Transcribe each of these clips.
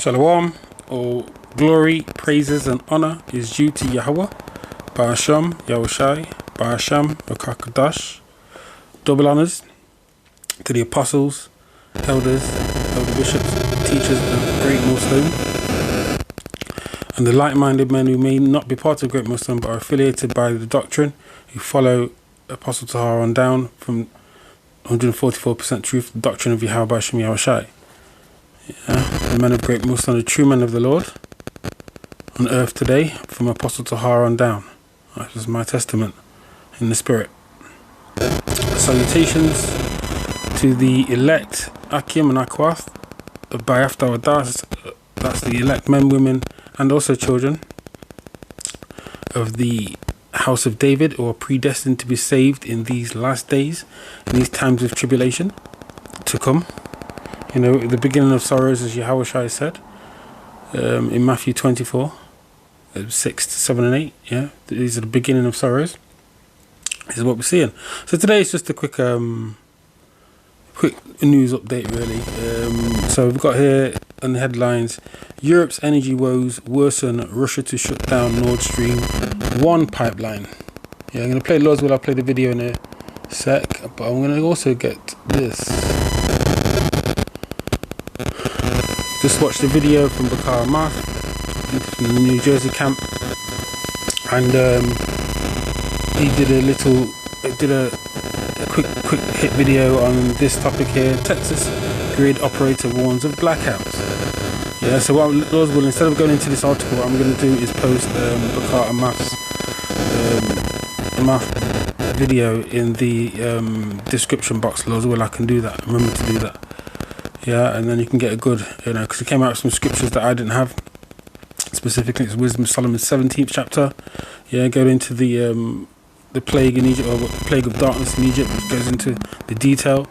Shalom, all glory, praises and honor is due to Yahweh, Ba'asham, Yahushai, Ba'asham, Rakakadash. Double honors to the apostles, elders, elder bishops, teachers of Great Millstone, and the like-minded men who may not be part of Great Millstone but are affiliated by the doctrine, who follow Apostle Tahar on down from 144% truth, the doctrine of Yahweh Ba'asham, Yahushai. The men of Great Millstone, the true men of the Lord on earth today, from Apostle Tahar on down. That is my testament in the spirit. Salutations to the elect Akim and Akwath of Bayafta Wadas. That's the elect men, women and also children of the house of David, who are predestined to be saved in these last days, in these times of tribulation to come. You know, the beginning of sorrows, as Yahushua said in Matthew 24, 6 to 7 and 8. Yeah, these are the beginning of sorrows. This is what we're seeing. So today is just a quick news update, really. So we've got here on the headlines: Europe's energy woes worsen, Russia to shut down Nord Stream 1 pipeline. Yeah, I'm going to play Lord's Will. I'll play the video in a sec, but I'm going to also get this. Just watched the video from Bakar Math from the New Jersey camp, and he did a quick hit video on this topic here. Texas grid operator warns of blackouts. Yeah, so what Lord's will, instead of going into this article, what I'm going to do is post Bakar Math's Math video in the description box. Lord's will, I can do that. Remember to do that. Yeah, and then you can get a good, you know, because it came out with some scriptures that I didn't have. Specifically, it's Wisdom of Solomon's 17th chapter. Yeah, go into the plague in Egypt, or the plague of darkness in Egypt, which goes into the detail.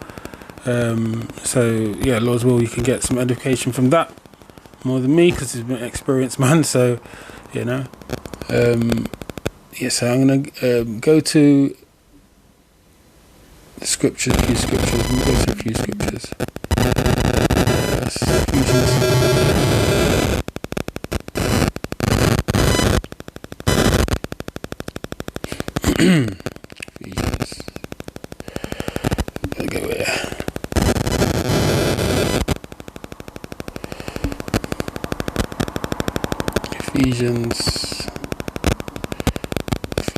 So yeah, Lord's will, you can get some education from that more than me, because he's been an experienced man. So you know, yeah. So I'm gonna go to the scriptures, a few scriptures. I'm gonna go to a few scriptures. Ephesians. I'll go here. Ephesians 5.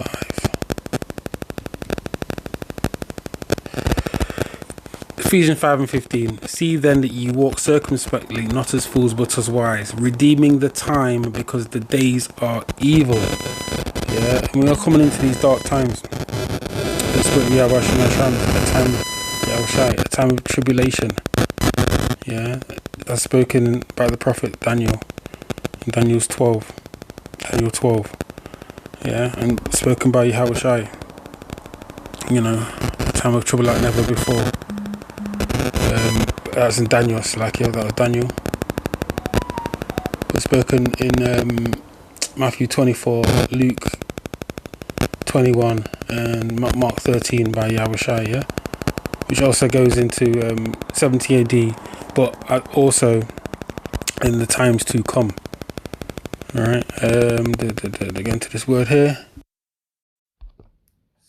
Ephesians 5 and 15. See then that ye walk circumspectly, not as fools but as wise, redeeming the time, because the days are evil. Yeah, and we are coming into these dark times. The spirit of Yahweh, a time of tribulation. Yeah, that's spoken by the prophet Daniel in Daniel 12. Yeah, and spoken by Yahushai. You know, a time of trouble like never before. That's in Daniel, like, yeah, that was Daniel. But spoken in Matthew 24, Luke 21 and Mark 13 by Yahushua, yeah, which also goes into 70 AD, but also in the times to come. Alright, again to this word here.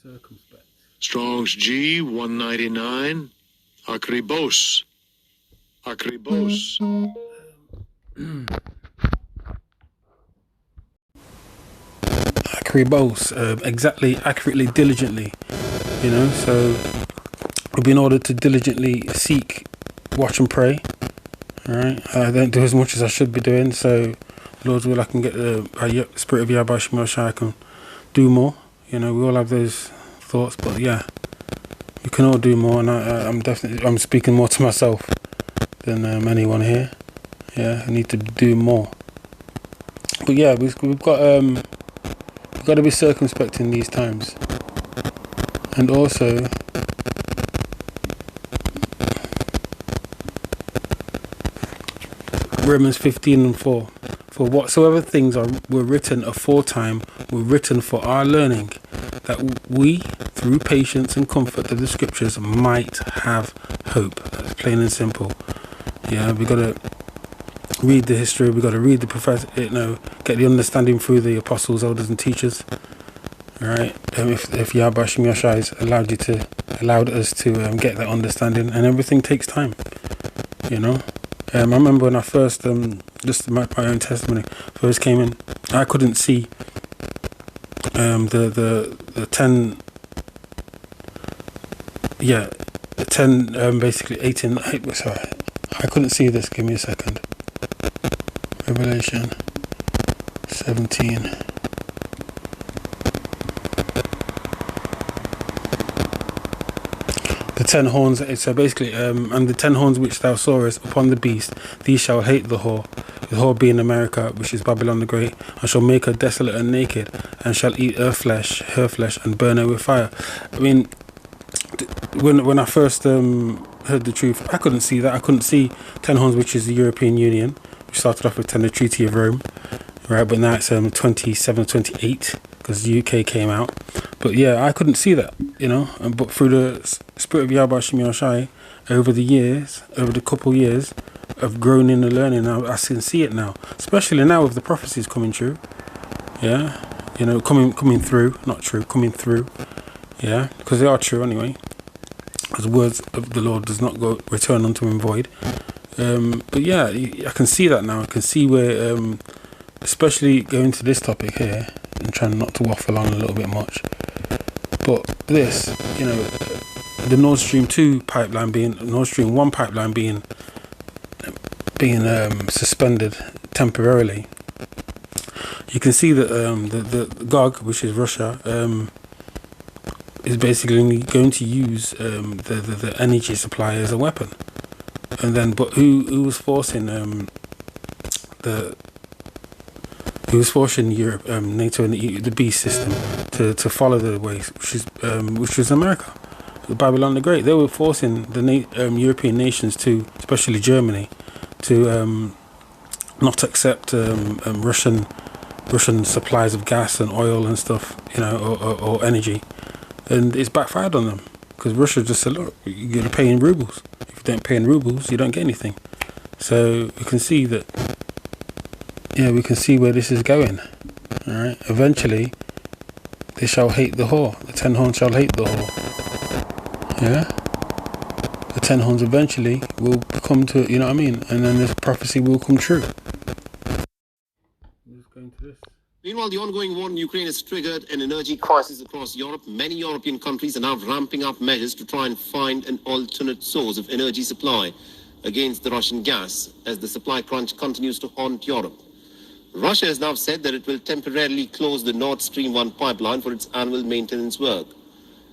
Circumspect. Strong's G 199. Akribos. Akribos, exactly, accurately, diligently, you know. So we've been ordered to diligently seek, watch and pray. Alright, I don't do as much as I should be doing, so Lord's will, I can get the spirit of Yahweh Shemosha, I can do more. You know, we all have those thoughts, but yeah, we can all do more, and I'm speaking more to myself than anyone here. Yeah, I need to do more. But yeah, we've got to be circumspect in these times, and also Romans 15 and 4. For whatsoever things were written aforetime were written for our learning, that we, through patience and comfort of the scriptures, might have hope. That's plain and simple. Yeah, we got to read the history. We got to read the professor, get the understanding through the apostles, elders, and teachers. All right. If Yahweh Hashem Yashai allowed us to get that understanding, and everything takes time. I remember when I first, just my own testimony, first came in, I couldn't see the 10, basically 18, sorry, I couldn't see this, give me a second. Revelation 17. The 10 horns, so basically, and the 10 horns which thou sawest upon the beast, these shall hate the whore being America, which is Babylon the Great, and shall make her desolate and naked, and shall eat her flesh, and burn her with fire. I mean, when I first heard the truth, I couldn't see that. I couldn't see 10 horns, which is the European Union, which started off with the Treaty of Rome, right? But now it's 27, 28, because the UK came out. But yeah, I couldn't see that, but through the Spirit of Yahweh Hashem Yashai, over the couple years of growing in the learning, now I can see it now, especially now with the prophecies coming true. Yeah, coming through, not true, coming through. Yeah, because they are true anyway. As the words of the Lord does not return unto him void. But yeah, I can see that now. I can see where, especially going to this topic here, and trying not to waffle on a little bit much. But this, the Nord Stream 2 pipeline Nord Stream 1 pipeline being suspended temporarily. You can see that the GOG, which is Russia, is basically going to use the energy supply as a weapon. And then, but who was forcing Europe, NATO and the beast system to follow the way, which was America, Babylon the Great. They were forcing the European nations especially Germany, to not accept Russian supplies of gas and oil and stuff, or energy, and it's backfired on them because Russia just said, look, you're gonna pay in rubles. If you don't pay in rubles, you don't get anything. So we can see that. Yeah, we can see where this is going. All right. Eventually, they shall hate the whore. The 10 horns shall hate the whore. Yeah. The 10 horns eventually will come to, and then this prophecy will come true. Let's go into this. Meanwhile, the ongoing war in Ukraine has triggered an energy crisis across Europe. Many European countries are now ramping up measures to try and find an alternate source of energy supply against the Russian gas as the supply crunch continues to haunt Europe. Russia has now said that it will temporarily close the Nord Stream 1 pipeline for its annual maintenance work.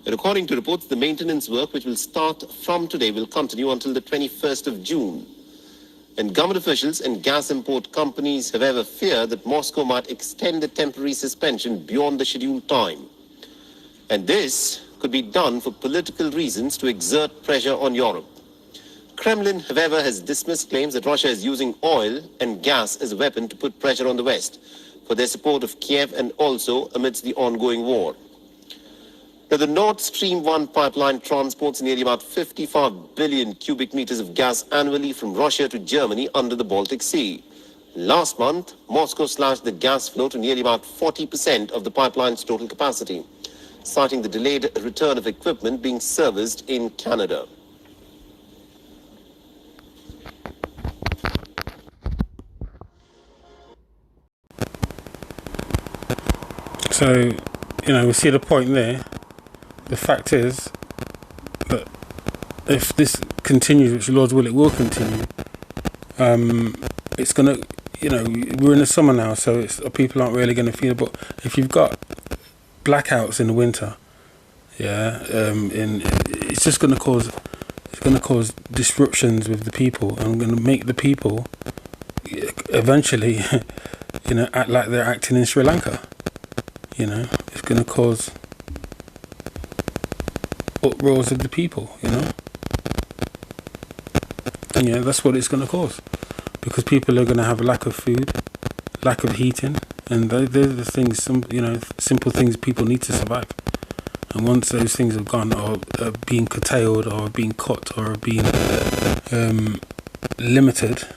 And according to reports, the maintenance work, which will start from today, will continue until the 21st of June. And government officials and gas import companies have ever feared that Moscow might extend the temporary suspension beyond the scheduled time. And this could be done for political reasons to exert pressure on Europe. Kremlin, however, has dismissed claims that Russia is using oil and gas as a weapon to put pressure on the West for their support of Kiev and also amidst the ongoing war. Now, the Nord Stream 1 pipeline transports nearly about 55 billion cubic meters of gas annually from Russia to Germany under the Baltic Sea. Last month, Moscow slashed the gas flow to nearly about 40% of the pipeline's total capacity, citing the delayed return of equipment being serviced in Canada. So, we see the point there. The fact is that if this continues, which the Lord's will, it will continue. It's gonna, we're in the summer now, so people aren't really going to feel it. But if you've got blackouts in the winter, it's just going to cause disruptions with the people, and going to make the people eventually, act like they're acting in Sri Lanka. It's going to cause uproars of the people, And that's what it's going to cause, because people are going to have a lack of food, lack of heating, and they're the things, simple things people need to survive. And once those things have gone, or are being curtailed, or being cut, or being limited,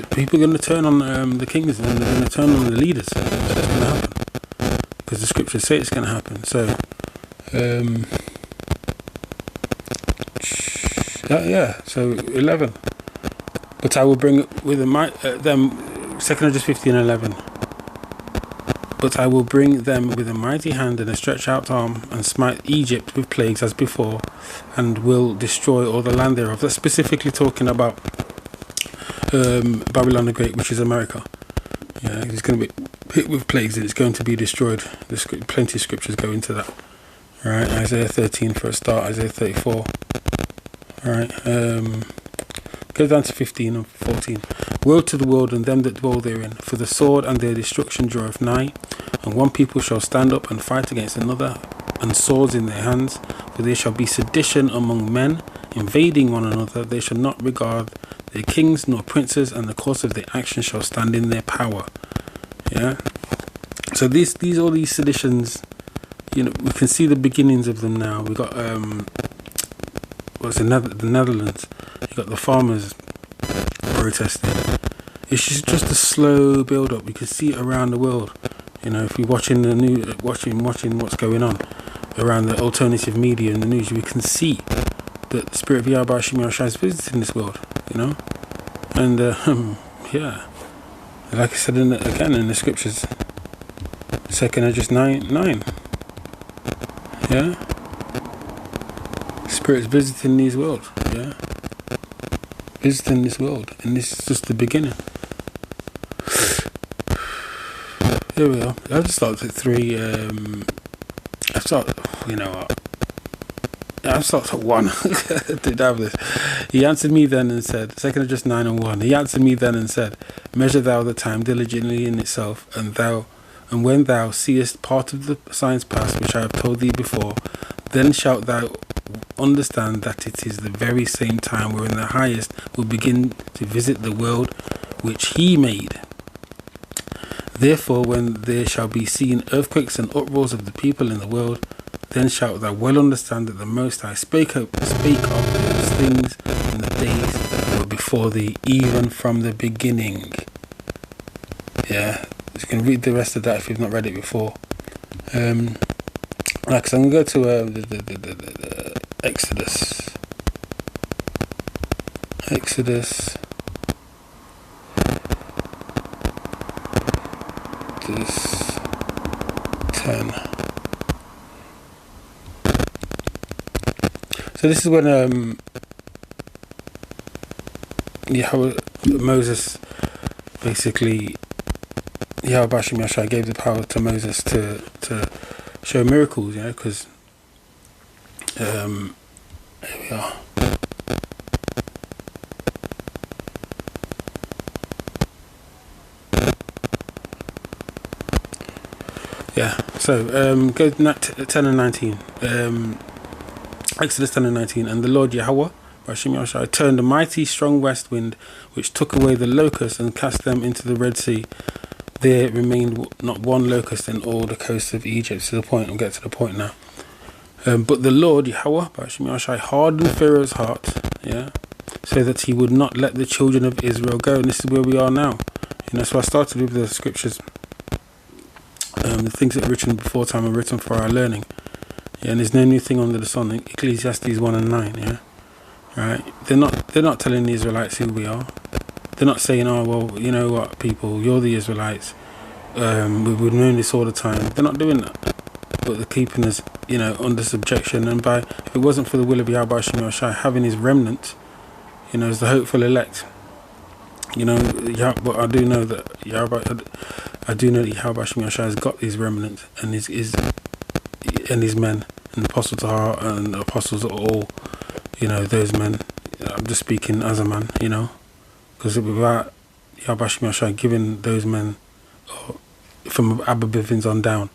the people are going to turn on the kings, and they're going to turn on the leaders. That's going to happen because the scriptures say it's going to happen. So, so 11. But I will bring with them 2 Judges 15:11. But I will bring them with a mighty hand and a stretched out arm, and smite Egypt with plagues as before, and will destroy all the land thereof. That's specifically talking about Babylon the Great, which is America. Yeah, it's going to be hit with plagues and it's going to be destroyed. There's plenty of scriptures go into that. All right, Isaiah 13 for a start, Isaiah 34. All right, go down to 15 and 14. Woe to the world and them that dwell therein, for the sword and their destruction draweth nigh, and one people shall stand up and fight against another, and swords in their hands. For there shall be sedition among men, invading one another. They shall not regard their kings nor princes, and the course of their action shall stand in their power. Yeah. So all these seditions, you know, we can see the beginnings of them now. We got the Netherlands. You got the farmers protesting. It's just a slow build up. You can see it around the world. You know, if you're watching the news, watching what's going on around the alternative media and the news, we can see that the spirit of Yahweh Shai is visiting this world. You know, and yeah, like I said again in the scriptures, 2 Judges 9. Yeah, Spirit's visiting these worlds. Yeah, visiting this world, and this is just the beginning. Here we are. I've just started at 3. I've started, you know what? I've started at 1. Did have this. He answered me then and said, 2 Judges 9 and 1. He answered me then and said, measure thou the time diligently in itself, and when thou seest part of the signs past which I have told thee before, then shalt thou understand that it is the very same time wherein the highest will begin to visit the world which he made. Therefore, when there shall be seen earthquakes and uproars of the people in the world, then shalt thou well understand that the Most High spake of those things in the days that were before thee, even from the beginning. Yeah, you can read the rest of that if you've not read it before. Right, so I'm going to go to the Exodus. Exodus 10. So this is when Moses basically, Yahweh Bashim Yashai gave the power to Moses to show miracles, you know, because here we are. Yeah, so go to 10 and 19. Exodus 10 and 19. And the Lord Yahweh Bashim Yashai turned a mighty strong west wind, which took away the locusts and cast them into the Red Sea. There remained not one locust in all the coasts of Egypt. To the point, I'll get to the point now. But the Lord Yahweh Bashim Yashai hardened Pharaoh's heart, yeah, so that he would not let the children of Israel go. And this is where we are now. You know, so I started with the scriptures. The things that are written before time are written for our learning. Yeah, and there's no new thing under the sun. Ecclesiastes 1 and 9. Yeah, right. They're not telling the Israelites who we are. They're not saying, oh well, you know what, people, you're the Israelites. We've known this all the time. They're not doing that. But they're keeping us, you know, under subjection. And if it wasn't for the will of Yahweh Shai having his remnant, you know, as the hopeful elect, you know, but I do know that Yahweh Shai has got his remnant and his men, and the Apostle Tahar and the apostles are all, you know, those men. I'm just speaking as a man, you know, because without Yahweh Shai giving those men from Abba Bivins on down,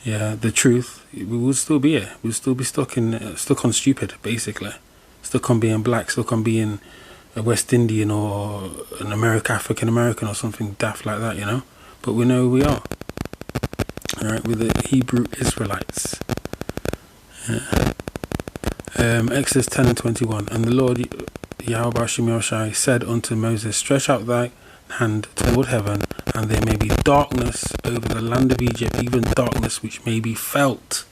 yeah, the truth, we would still be here. We'd still be stuck on stupid, basically. Stuck on being black, stuck on being a West Indian or an African American or something daft like that, you know. But we know who we are. Alright, we're the Hebrew Israelites. Yeah. Exodus 10 and 21. And the Lord Yahweh Bashim Yoshai said unto Moses, stretch out thy hand toward heaven, and there may be darkness over the land of Egypt, even darkness which may be felt.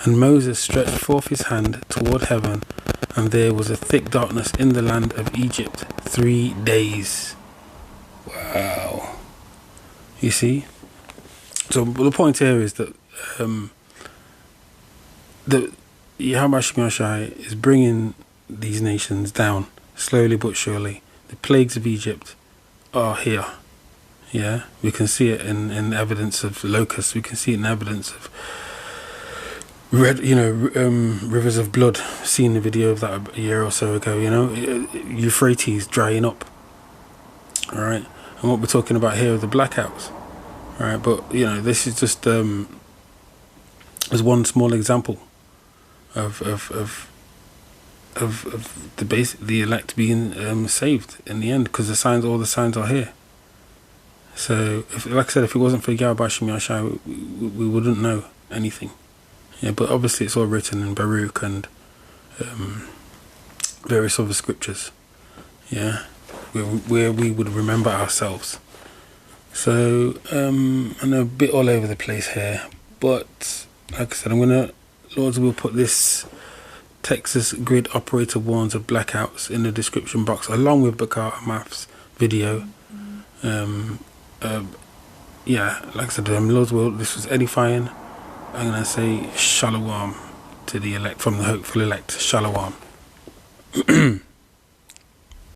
And Moses stretched forth his hand toward heaven, and there was a thick darkness in the land of Egypt 3 days. Wow. You see? So the point here is that the Yahweh Shai is bringing these nations down slowly but surely. The plagues of Egypt are here. Yeah, we can see it in evidence of locusts. We can see it in evidence of rivers of blood. Seen the video of that a year or so ago. Euphrates drying up. All right, and what we're talking about here are the blackouts. All right, but this is just as one small example of the elect being saved in the end, because all the signs are here. So, like I said, if it wasn't for Yahweh Bashim Yashai, we wouldn't know anything. Yeah, but obviously it's all written in Baruch and various other scriptures. Yeah, where we would remember ourselves. So, I'm a bit all over the place here, but like I said, Lord's will put this Texas grid operator warns of blackouts in the description box, along with Bakar Math's video. Like I said, Lord's will, this was edifying. I'm going to say shalom to the elect, from the hopeful elect. Shalom.